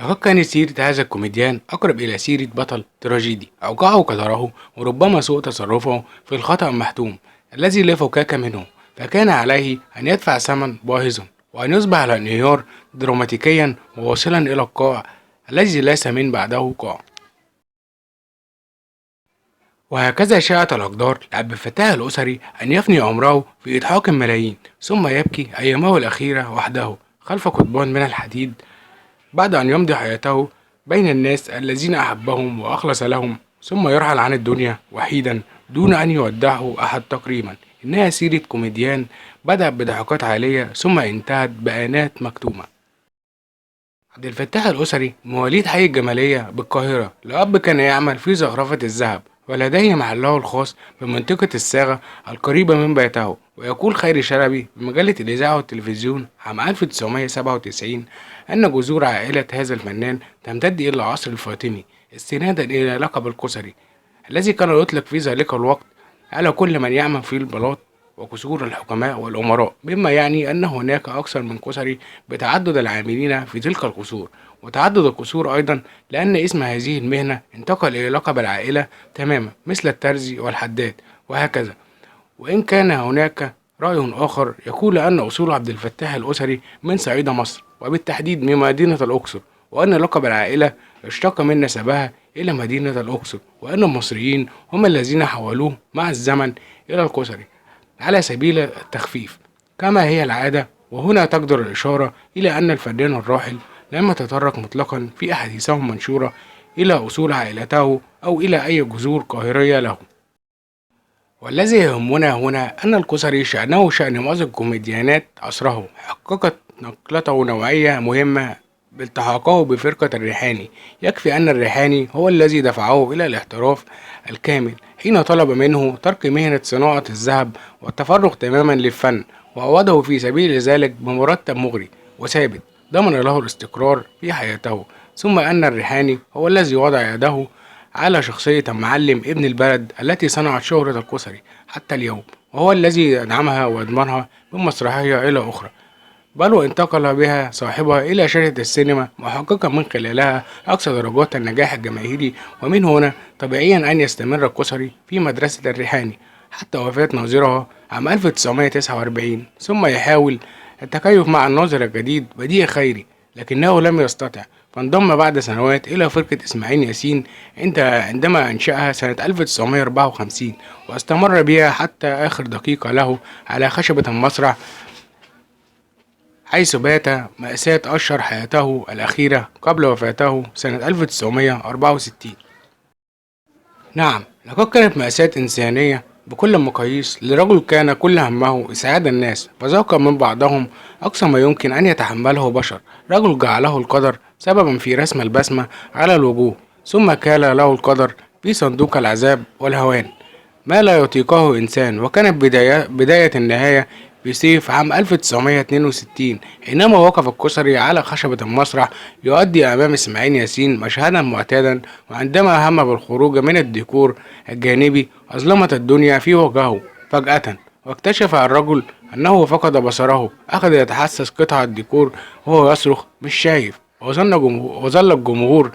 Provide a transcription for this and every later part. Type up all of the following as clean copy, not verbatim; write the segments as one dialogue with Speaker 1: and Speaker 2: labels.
Speaker 1: لقد كانت سيرة هذا الكوميديان أقرب إلى سيرة بطل تراجيدي أوقعه قدره، وربما سوء تصرفه في الخطأ المحتوم الذي لا فكاك منه، فكان عليه أن يدفع ثمن باهظا وأن يصبح الانهيار دراماتيكيا وواصلا إلى القاع الذي ليس من بعده قاع. وهكذا شاءت الأقدار لعبد الفتاح الأسري أن يفني عمره في إضحاك الملايين، ثم يبكي أيامه الأخيرة وحده خلف قضبان من الحديد، بعد أن يمضي حياته بين الناس الذين أحبهم وأخلص لهم، ثم يرحل عن الدنيا وحيدا دون أن يودعه أحد تقريبا. إنها سيرة كوميديان بدأت بضحكات عالية ثم انتهت بآنات مكتومة. عبد الفتاح الأسري مواليد حي الجمالية بالقاهرة، لأب كان يعمل في زخرفة الذهب ولديه محله الخاص بمنطقة الصاغة القريبة من بيته. ويقول خيري شلبي بمجلة الإذاعة والتلفزيون عام 1997 أن جذور عائلة هذا الفنان تمتد إلى العصر الفاطمي، استنادا إلى لقب القسري الذي كان يطلق في ذلك الوقت على كل من يعمل في البلاط وقصور الحكماء والأمراء، مما يعني أن هناك أكثر من قسري بتعدد العاملين في تلك القصور وتعدد القصور أيضا، لأن اسم هذه المهنة انتقل إلى لقب العائلة تماما مثل الترزي والحداد وهكذا. وإن كان هناك رأي آخر يقول أن أصول عبد الفتاح الأسري من صعيد مصر وبالتحديد من مدينة الأقصر، وأن لقب العائلة اشتق من نسبها إلى مدينة الأقصر، وأن المصريين هم الذين حولوه مع الزمن إلى القسري على سبيل التخفيف كما هي العادة. وهنا تقدر الإشارة إلى أن الفنان الراحل لم يتطرق مطلقا في أحاديثه المنشورة إلى أصول عائلته أو إلى أي جذور قاهرية له. والذي يهمنا هنا أن القسري شأنه شأن معظم كوميديانات عصره، حققت نقلته نوعية مهمة بالتحاقه بفرقة الريحاني. يكفي أن الريحاني هو الذي دفعه إلى الاحتراف الكامل حين طلب منه ترك مهنة صناعة الذهب والتفرغ تماما للفن، وعوضه في سبيل ذلك بمرتب مغري وثابت ضمن له الاستقرار في حياته. ثم أن الريحاني هو الذي وضع يده على شخصية المعلم ابن البلد التي صنعت شهرة القسري حتى اليوم، وهو الذي يدعمها ويضمنها من مسرحية إلى أخرى، بل وانتقل بها صاحبها إلى شاشة السينما محققا من خلالها أقصى درجات النجاح الجماهيري. ومن هنا طبيعيا أن يستمر القسري في مدرسة الريحاني حتى وفاة ناظرها عام 1949، ثم يحاول التكيف مع الناظر الجديد بديع خيري لكنه لم يستطع، فانضم بعد سنوات إلى فرقة إسماعيل ياسين عندما أنشأها سنة 1954، واستمر بها حتى آخر دقيقة له على خشبة المسرح، حيث بات مأساة أشهر حياته الأخيرة قبل وفاته سنة 1964. نعم، لقد كانت مأساة إنسانية بكل المقاييس لرجل كان كل همه إسعاد الناس، فذاق من بعضهم أقصى ما يمكن أن يتحمله بشر. رجل جعله القدر سببا في رسم البسمة على الوجوه، ثم كال له القدر في صندوق العذاب والهوان ما لا يطيقه إنسان. وكانت بداية النهاية بسيف عام 1962 حينما وقف الكسري على خشبة المسرح يؤدي أمام إسماعيل ياسين مشهدا معتادا، وعندما هم بالخروج من الديكور الجانبي أظلمت الدنيا في وجهه فجأة، واكتشف الرجل أنه فقد بصره. أخذ يتحسس قطع الديكور وهو يصرخ مش شايف، وظل الجمهور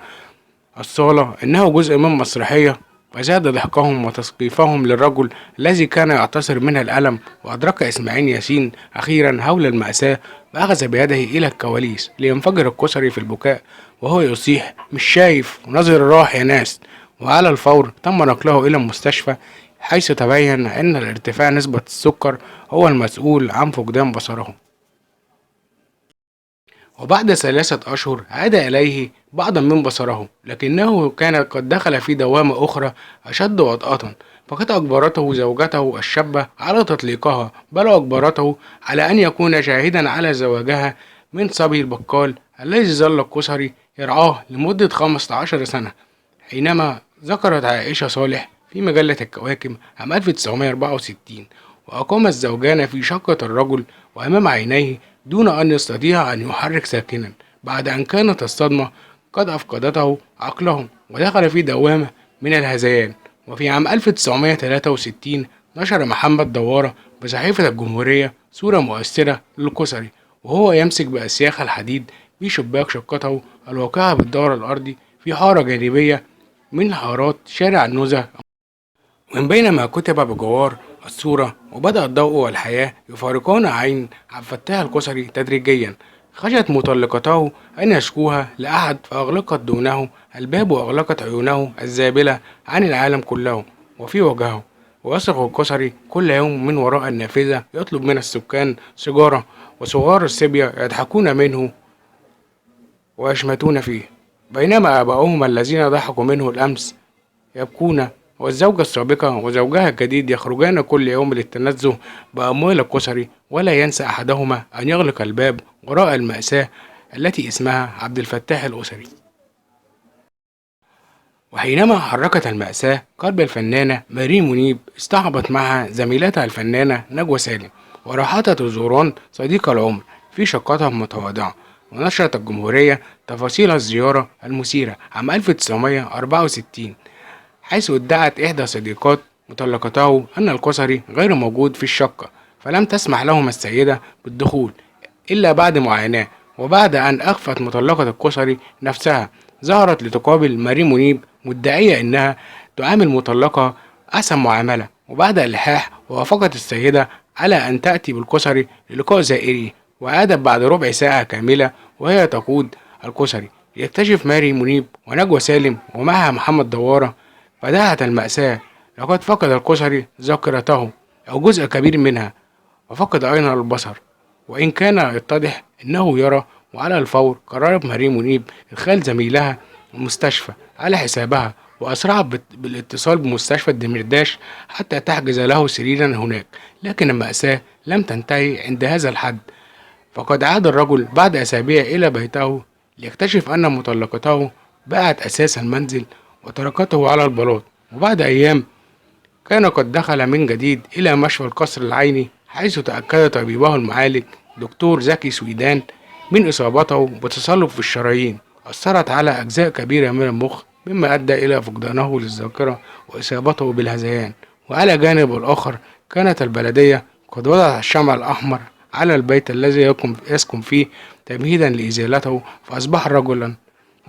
Speaker 1: الصالة إنه جزء من مسرحية، وزاد ضحكهم وتسقيفهم للرجل الذي كان يعتصر من الألم. وأدرك إسماعيل ياسين أخيرا هول المأساة، فأخذ بيده إلى الكواليس لينفجر الكسري في البكاء وهو يصيح مش شايف ونظر راح يا ناس. وعلى الفور تم نقله إلى المستشفى، حيث تبين أن الارتفاع نسبة السكر هو المسؤول عن فقدان بصره. وبعد 3 أشهر عاد إليه بعضا من بصره، لكنه كان قد دخل في دوامة أخرى أشد وطأة، فقد أجبرته زوجته الشابة على تطليقها، بل وأجبرته على أن يكون شاهدا على زواجها من صبي البقال الذي ظل الكسري يرعاه لمدة 15 سنة. حينما ذكرت عائشة صالح في مجلة الكواكب عام 1964، وأقام الزوجان في شقة الرجل وأمام عينيه دون أن يستطيع أن يحرك ساكنا، بعد أن كانت الصدمة قد أفقدته عقله ودخل في دوامة من الهذيان. وفي عام 1963 نشر محمد دوارة بصحيفة الجمهورية صورة مؤثرة للكسري وهو يمسك بأسياخ الحديد في شباك شقته الواقعة بالدور الأرضي في حارة جانبية من حارات شارع النزهة. ومن بين ما كتب بجوار الصورة وبدأ الضوء والحياة يفارقان عين عبد الفتاح القصري تدريجيا. خشيت مطلقته أن يشكوها لأحد فأغلقت دونه الباب وأغلقت عيونه الزابلة عن العالم كله وفي وجهه. ويصرخ القصري كل يوم من وراء النافذة يطلب من السكان سيجارة، وصغار الصبية يضحكون منه ويشمتون فيه، بينما آباؤهم الذين ضحكوا منه الأمس يبكون. والزوجة السابقة وزوجها الجديد يخرجان كل يوم للتنزه بأموال القصري، ولا ينسى أحدهما أن يغلق الباب وراء المأساة التي اسمها عبد الفتاح الأسري. وحينما حركت المأساة قلب الفنانة ماري منيب، اصطحبت معها زميلتها الفنانة نجوى سالم، وراحتا تزوران صديق العمر في شقتها المتواضعة. ونشرت الجمهورية تفاصيل الزيارة المثيرة عام 1964، حيث ادعت إحدى صديقات مطلقته أن القصري غير موجود في الشقة، فلم تسمح لهما السيدة بالدخول إلا بعد معاناة. وبعد أن أخفت مطلقة القصري نفسها، ظهرت لتقابل ماري منيب مدعية إنها تعامل مطلقة أحسن معاملة. وبعد إلحاح وافقت السيدة على أن تأتي بالقصري للقاء زائري، وعادت بعد ربع ساعة كاملة وهي تقود القصري. يكتشف ماري منيب ونجوى سالم ومعها محمد دوارة بداعة المأساة. لقد فقد القصري ذاكرته أو جزء كبير منها، وفقد أيضا البصر، وإن كان يتضح أنه يرى. وعلى الفور قررت ماري منيب إدخال زميلها المستشفى على حسابها، وأسرعت بالاتصال بمستشفى الدمرداش حتى تحجز له سريرا هناك. لكن المأساة لم تنتهي عند هذا الحد، فقد عاد الرجل بعد أسابيع إلى بيته ليكتشف أن مطلقته باعت أساس المنزل وتركته على البلاط. وبعد أيام كان قد دخل من جديد إلى مشفى القصر العيني، حيث تأكد طبيبه المعالج دكتور زكي سويدان من إصابته بتصلب في الشرايين أثرت على أجزاء كبيرة من المخ، مما أدى إلى فقدانه للذاكرة وإصابته بالهذيان. وعلى جانب الآخر كانت البلدية قد وضعت الشمع الأحمر على البيت الذي يسكن فيه تمهيدا لإزالته. فأصبح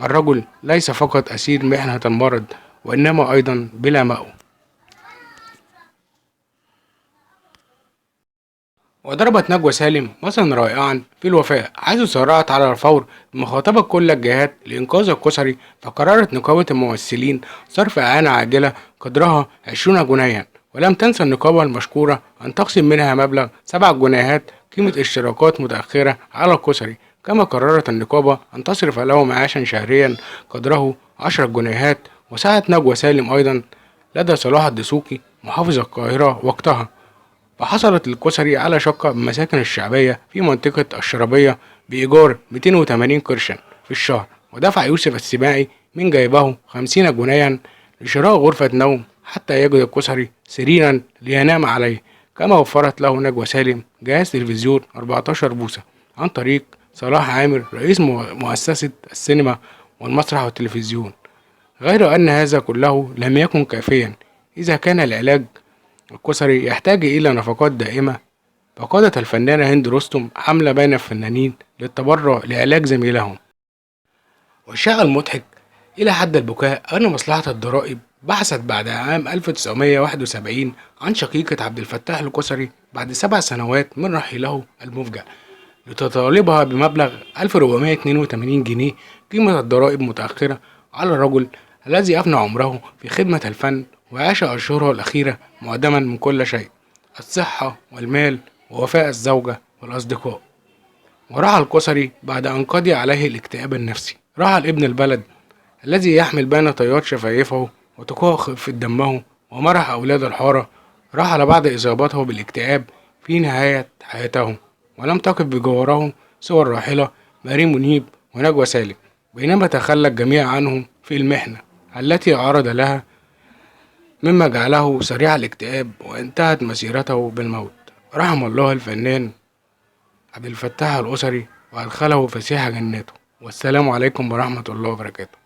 Speaker 1: الرجل ليس فقط أسير محنة المرض، وإنما أيضا بلا مأوى. وضربت نجوى سالم مثلا رائعا في الوفاء، حيث سارعت على الفور بمخاطبة كل الجهات لإنقاذ القصري. فقررت نقابة الممثلين صرف إعانة عاجلة قدرها 20 جنيها، ولم تنسى النقابة المشكورة أن تقسم منها مبلغ 7 جنيهات قيمة اشتراكات متأخرة على القصري. كما قررت النقابة أن تصرف له معاشا شهريا قدره 10 جنيهات. وسعت نجوى سالم أيضا لدى صلاح الدسوقي محافظ القاهرة وقتها، فحصلت القصري على شقة بالمساكن الشعبية في منطقة الشرابية بإيجار 280 قرشا في الشهر. ودفع يوسف السباعي من جيبه 50 جنيها لشراء غرفة نوم حتى يجد القصري سريرا لينام عليه. كما وفرت له نجوى سالم جهاز تلفزيون 14 بوصة عن طريق صلاح عامر رئيس مؤسسة السينما والمسرح والتلفزيون. غير أن هذا كله لم يكن كافيا. إذا كان العلاج القصري يحتاج إلى نفقات دائمة، فقادت الفنانة هند رستم حملة بين الفنانين للتبرع لعلاج زميلهم. والشيء المضحك إلى حد البكاء أن مصلحة الضرائب بحثت بعد عام 1971 عن شقيقة عبد الفتاح القصري بعد 7 سنوات من رحيله المفجع، لتطالبها بمبلغ 1482 جنيه قيمة الضرائب متأخرة على الرجل الذي أفنى عمره في خدمة الفن وعاش أشهره الأخيرة معدما من كل شيء: الصحة والمال ووفاء الزوجة والأصدقاء. ورحل القصري بعد أن قضي عليه الاكتئاب النفسي. رحل ابن البلد الذي يحمل بين طيات شفايفه وتقوى خفة دمه ومرح أولاد الحارة. رحل بعد إصابته بالاكتئاب في نهاية حياته، ولم تقف بجواره سوى الراحلة ماري منيب ونجوى سالم، بينما تخلى الجميع عنهم في المحنة التي عرض لها، مما جعله سريع الاكتئاب وانتهت مسيرته بالموت. رحم الله الفنان عبد الفتاح الأسري وأدخله فسيح جناته. والسلام عليكم ورحمة الله وبركاته.